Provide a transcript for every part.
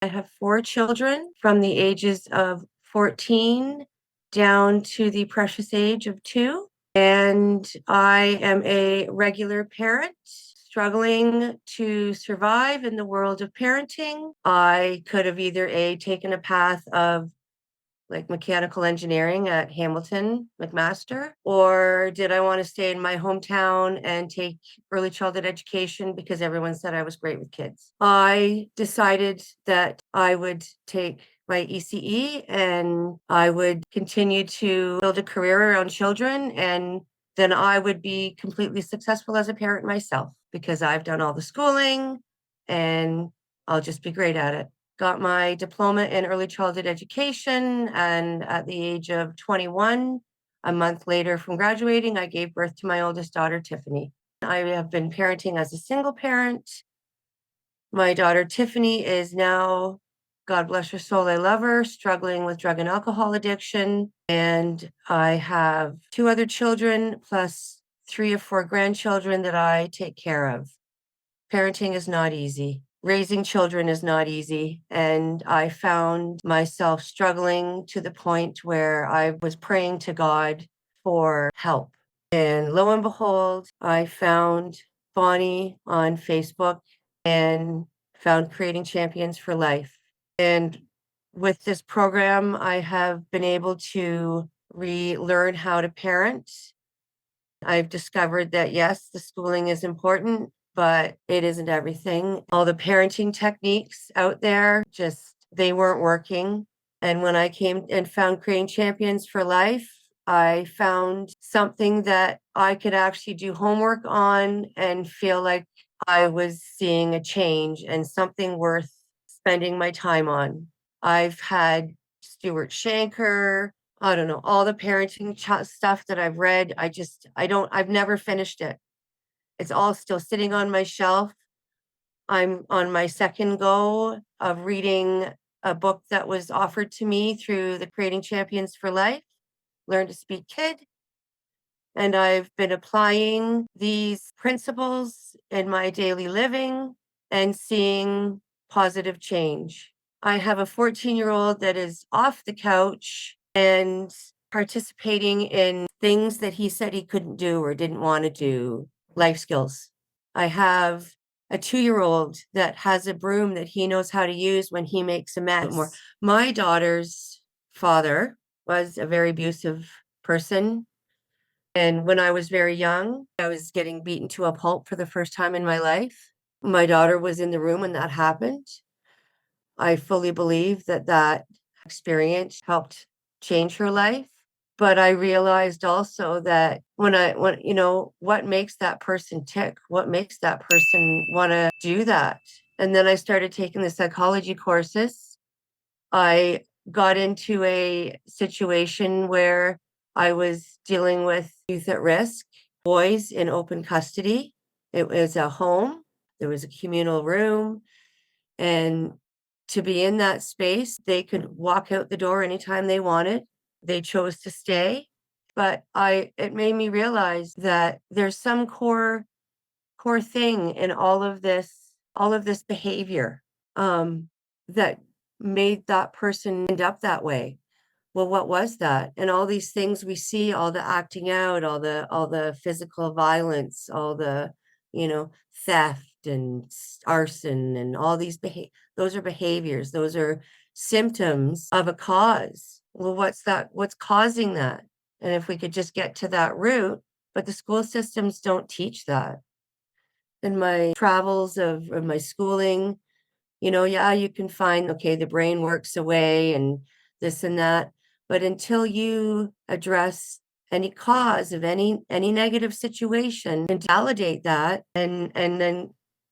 I have 4 children from the ages of 14 down to the precious age of 2, and I am a regular parent struggling to survive in the world of parenting. I could have either taken a path of like mechanical engineering at Hamilton McMaster? Or did I want to stay in my hometown and take early childhood education because everyone said I was great with kids? I decided that I would take my ECE and I would continue to build a career around children, and then I would be completely successful as a parent myself because I've done all the schooling and I'll just be great at it. Got my diploma in early childhood education, and at the age of 21, a month later from graduating, I gave birth to my oldest daughter, Tiffany. I have been parenting as a single parent. My daughter, Tiffany, is now, God bless her soul, I love her, struggling with drug and alcohol addiction. And I have 2 other children, plus 3 or 4 grandchildren that I take care of. Parenting is not easy. Raising children is not easy. And I found myself struggling to the point where I was praying to God for help. And lo and behold, I found Bonnie on Facebook and found Creating Champions for Life. And with this program, I have been able to relearn how to parent. I've discovered that yes, the schooling is important, but it isn't everything. All the parenting techniques out there, just they weren't working. And when I came and found Creating Champions for Life, I found something that I could actually do homework on and feel like I was seeing a change and something worth spending my time on. I've had Stuart Shanker, I don't know, all the parenting stuff that I've read. I've never finished it. It's all still sitting on my shelf. I'm on my second go of reading a book that was offered to me through the Creating Champions for Life, Learn to Speak Kid. And I've been applying these principles in my daily living and seeing positive change. I have a 14-year-old that is off the couch and participating in things that he said he couldn't do or didn't want to do, life skills. I have a 2-year-old that has a broom that he knows how to use when he makes a mess. My daughter's father was a very abusive person. And when I was very young, I was getting beaten to a pulp for the first time in my life. My daughter was in the room when that happened. I fully believe that that experience helped change her life. But I realized also that what makes that person tick? What makes that person want to do that? And then I started taking the psychology courses. I got into a situation where I was dealing with youth at risk, boys in open custody. It was a home, there was a communal room, and to be in that space, they could walk out the door anytime they wanted. They chose to stay. But it made me realize that there's some core thing in all of this behavior that made that person end up that way. Well, what was that? And all these things we see, all the acting out, all the physical violence, all the, theft and arson and all these those are behaviors, those are symptoms of a cause. Well, what's causing that? And if we could just get to that root, but the school systems don't teach that. In my travels of my schooling, yeah, you can find, okay, the brain works away and this and that. But until you address any cause of any negative situation and validate that and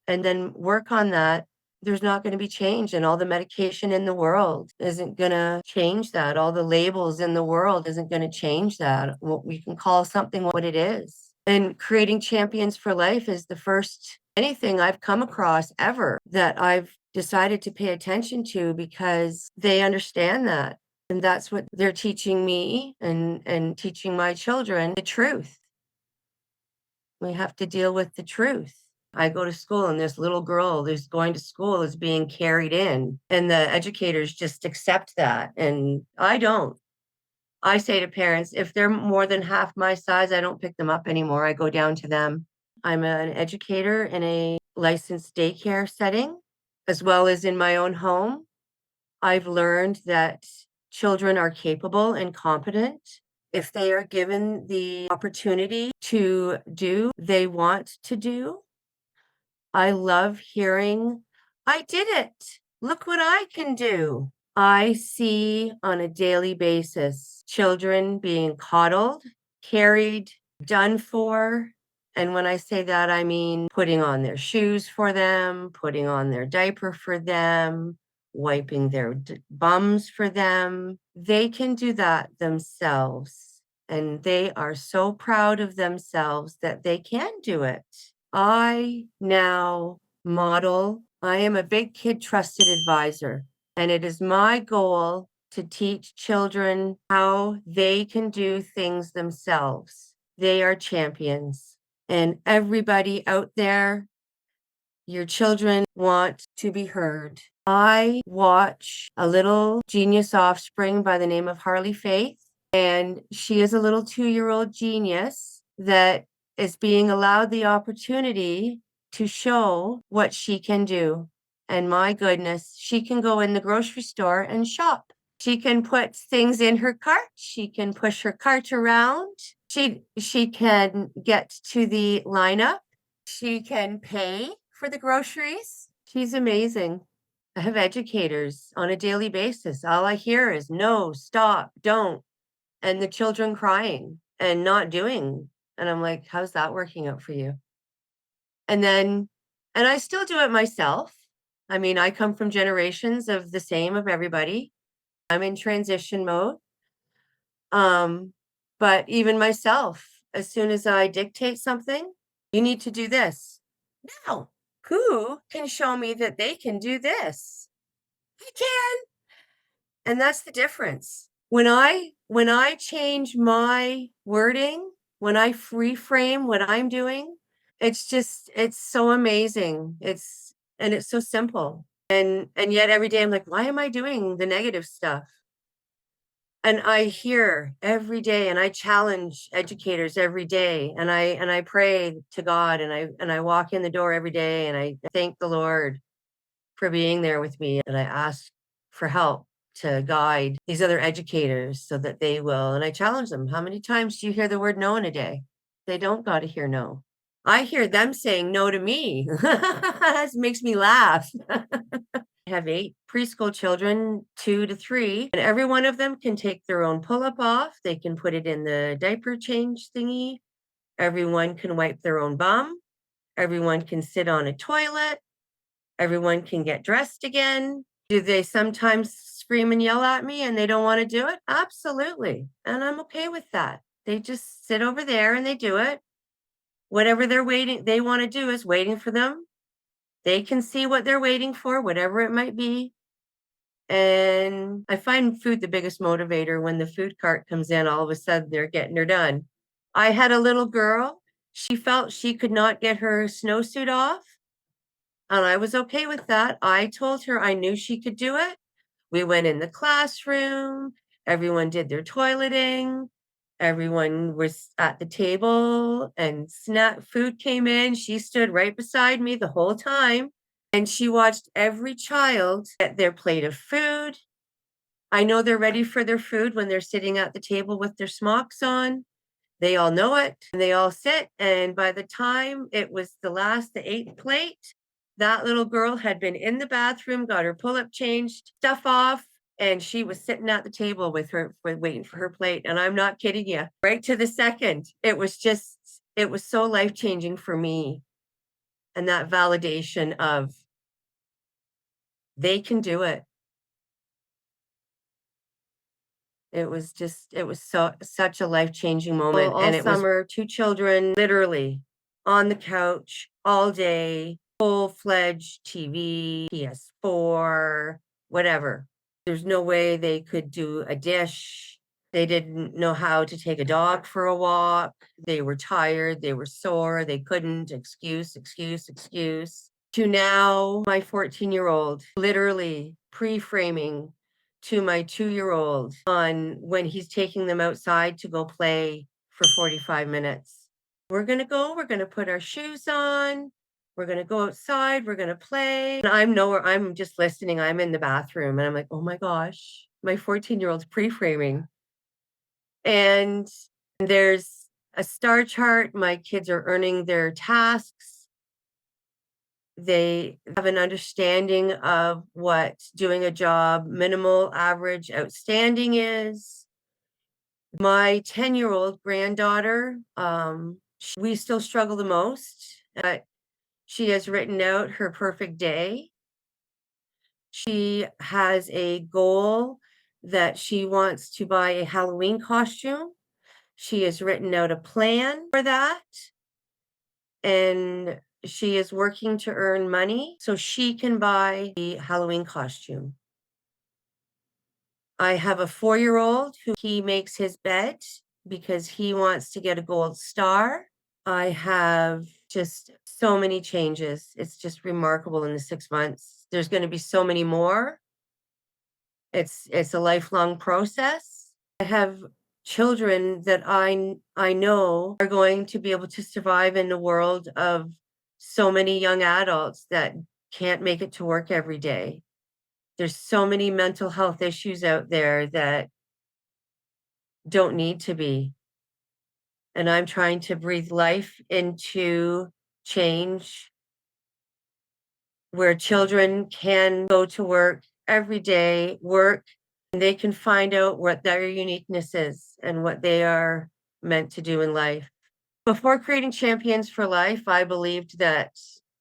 then work on that, there's not going to be change. And all the medication in the world isn't going to change that. All the labels in the world isn't going to change that. What we can call something what it is. And Creating Champions for Life is the first anything I've come across ever that I've decided to pay attention to because they understand that. And that's what they're teaching me and teaching my children, the truth. We have to deal with the truth. I go to school and this little girl who's going to school is being carried in, and the educators just accept that. And I don't. I say to parents, if they're more than half my size, I don't pick them up anymore. I go down to them. I'm an educator in a licensed daycare setting, as well as in my own home. I've learned that children are capable and competent if they are given the opportunity to do they want to do. I love hearing, I did it. Look what I can do. I see on a daily basis children being coddled, carried, done for. And when I say that, I mean putting on their shoes for them, putting on their diaper for them, wiping their bums for them. They can do that themselves. And they are so proud of themselves that they can do it. I now model, I am a big kid trusted advisor, and it is my goal to teach children how they can do things themselves. They are champions. And everybody out there, your children want to be heard. I watch a little genius offspring by the name of Harley Faith, and she is a little 2-year-old genius that is being allowed the opportunity to show what she can do. And my goodness, she can go in the grocery store and shop. She can put things in her cart. She can push her cart around. She can get to the lineup. She can pay for the groceries. She's amazing. I have educators on a daily basis. All I hear is no, stop, don't. And the children crying and not doing. And I'm like, how's that working out for you? And I still do it myself. I mean, I come from generations of the same of everybody. I'm in transition mode. But even myself, as soon as I dictate something, you need to do this. Now, who can show me that they can do this? I can. And that's the difference. When I change my wording, when I reframe what I'm doing, it's so amazing. It's so simple. And yet every day I'm like, why am I doing the negative stuff? And I hear every day, and I challenge educators every day, and I pray to God, and I walk in the door every day, and I thank the Lord for being there with me, and I ask for help to guide these other educators so that they will. And I challenge them, how many times do you hear the word no in a day? They don't got to hear no. I hear them saying no to me. That makes me laugh. I have 8 preschool children, 2 to 3, and every one of them can take their own pull-up off. They can put it in the diaper change thingy. Everyone can wipe their own bum. Everyone can sit on a toilet. Everyone can get dressed again. Do they sometimes scream and yell at me and they don't want to do it? Absolutely. And I'm okay with that. They just sit over there and they do it. Whatever they want to do is waiting for them. They can see what they're waiting for, whatever it might be. And I find food the biggest motivator. When the food cart comes in, all of a sudden they're getting her done. I had a little girl. She felt she could not get her snowsuit off. And I was okay with that. I told her I knew she could do it. We went in the classroom. Everyone did their toileting. Everyone was at the table and snack food came in. She stood right beside me the whole time. And she watched every child get their plate of food. I know they're ready for their food when they're sitting at the table with their smocks on. They all know it. And they all sit. And by the time it was the 8th plate, that little girl had been in the bathroom, got her pull-up changed, stuff off, and she was sitting at the table with her, waiting for her plate. And I'm not kidding you. Right to the second, it was so life-changing for me. And that validation of they can do it. It was such a life-changing moment. All and it summer, was 2 children literally on the couch all day, full-fledged TV, PS4, whatever. There's no way they could do a dish. They didn't know how to take a dog for a walk. They were tired, they were sore, they couldn't, excuse, excuse, excuse. To now, my 14-year-old, literally pre-framing to my 2-year-old on when he's taking them outside to go play for 45 minutes. We're gonna put our shoes on, we're gonna go outside, we're gonna play. And I'm just listening, I'm in the bathroom, and I'm like, oh my gosh, my 14-year-old's pre-framing. And there's a star chart. My kids are earning their tasks. They have an understanding of what doing a job, minimal, average, outstanding is. My 10-year-old granddaughter, we still struggle the most. She has written out her perfect day. She has a goal that she wants to buy a Halloween costume. She has written out a plan for that, and she is working to earn money so she can buy the Halloween costume. I have a 4-year-old who he makes his bed because he wants to get a gold star. I have just so many changes. It's just remarkable in the 6 months. There's going to be so many more. It's a lifelong process. I have children that I know are going to be able to survive in a world of so many young adults that can't make it to work every day. There's so many mental health issues out there that don't need to be. And I'm trying to breathe life into change where children can go to work every day, work, and they can find out what their uniqueness is and what they are meant to do in life. Before creating Champions for Life, I believed that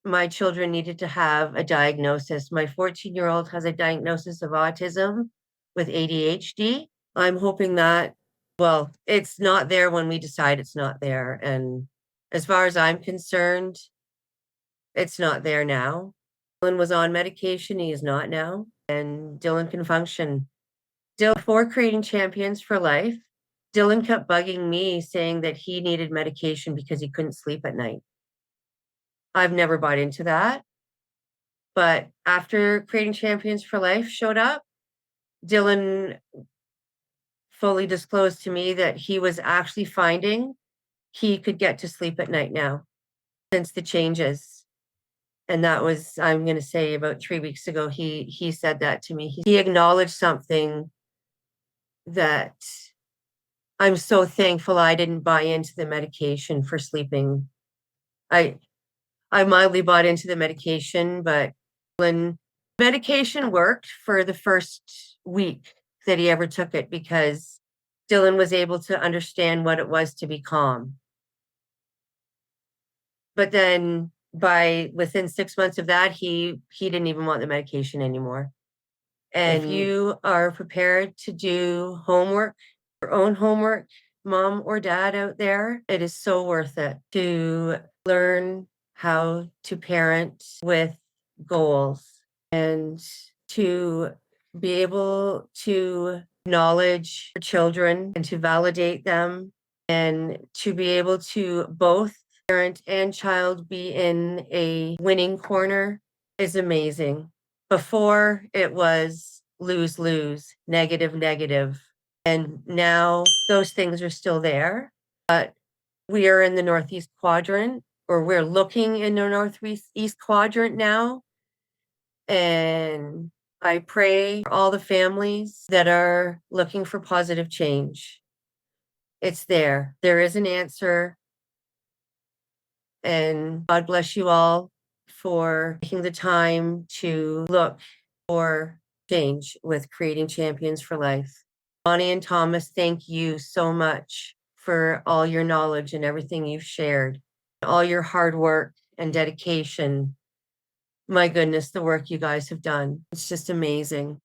my children needed to have a diagnosis. My 14-year-old has a diagnosis of autism with ADHD. I'm hoping that, well, it's not there when we decide it's not there. And as far as I'm concerned, it's not there now. Dylan was on medication, he is not now, and Dylan can function. Before creating Champions for Life, Dylan kept bugging me saying that he needed medication because he couldn't sleep at night. I've never bought into that. But after creating Champions for Life showed up, Dylan fully disclosed to me that he was actually finding he could get to sleep at night now since the changes. And that was, I'm going to say, about 3 weeks ago, he said that to me. He acknowledged something that I'm so thankful I didn't buy into the medication for sleeping. I mildly bought into the medication, but when medication worked for the first week that he ever took it because Dylan was able to understand what it was to be calm. But then within 6 months of that, he didn't even want the medication anymore. And if you are prepared to do homework, your own homework, mom or dad out there, it is so worth it to learn how to parent with goals and to be able to acknowledge your children and to validate them and to be able to both parent and child be in a winning corner is amazing. Before it was lose, lose, negative, negative. And now those things are still there, but we are in the Northeast quadrant, or we're looking in the Northeast quadrant now. And I pray for all the families that are looking for positive change. It's there. There is an answer. And God bless you all for taking the time to look for change with creating Champions for Life. Bonnie and Thomas, thank you so much for all your knowledge and everything you've shared, all your hard work and dedication. My goodness, the work you guys have done. It's just amazing.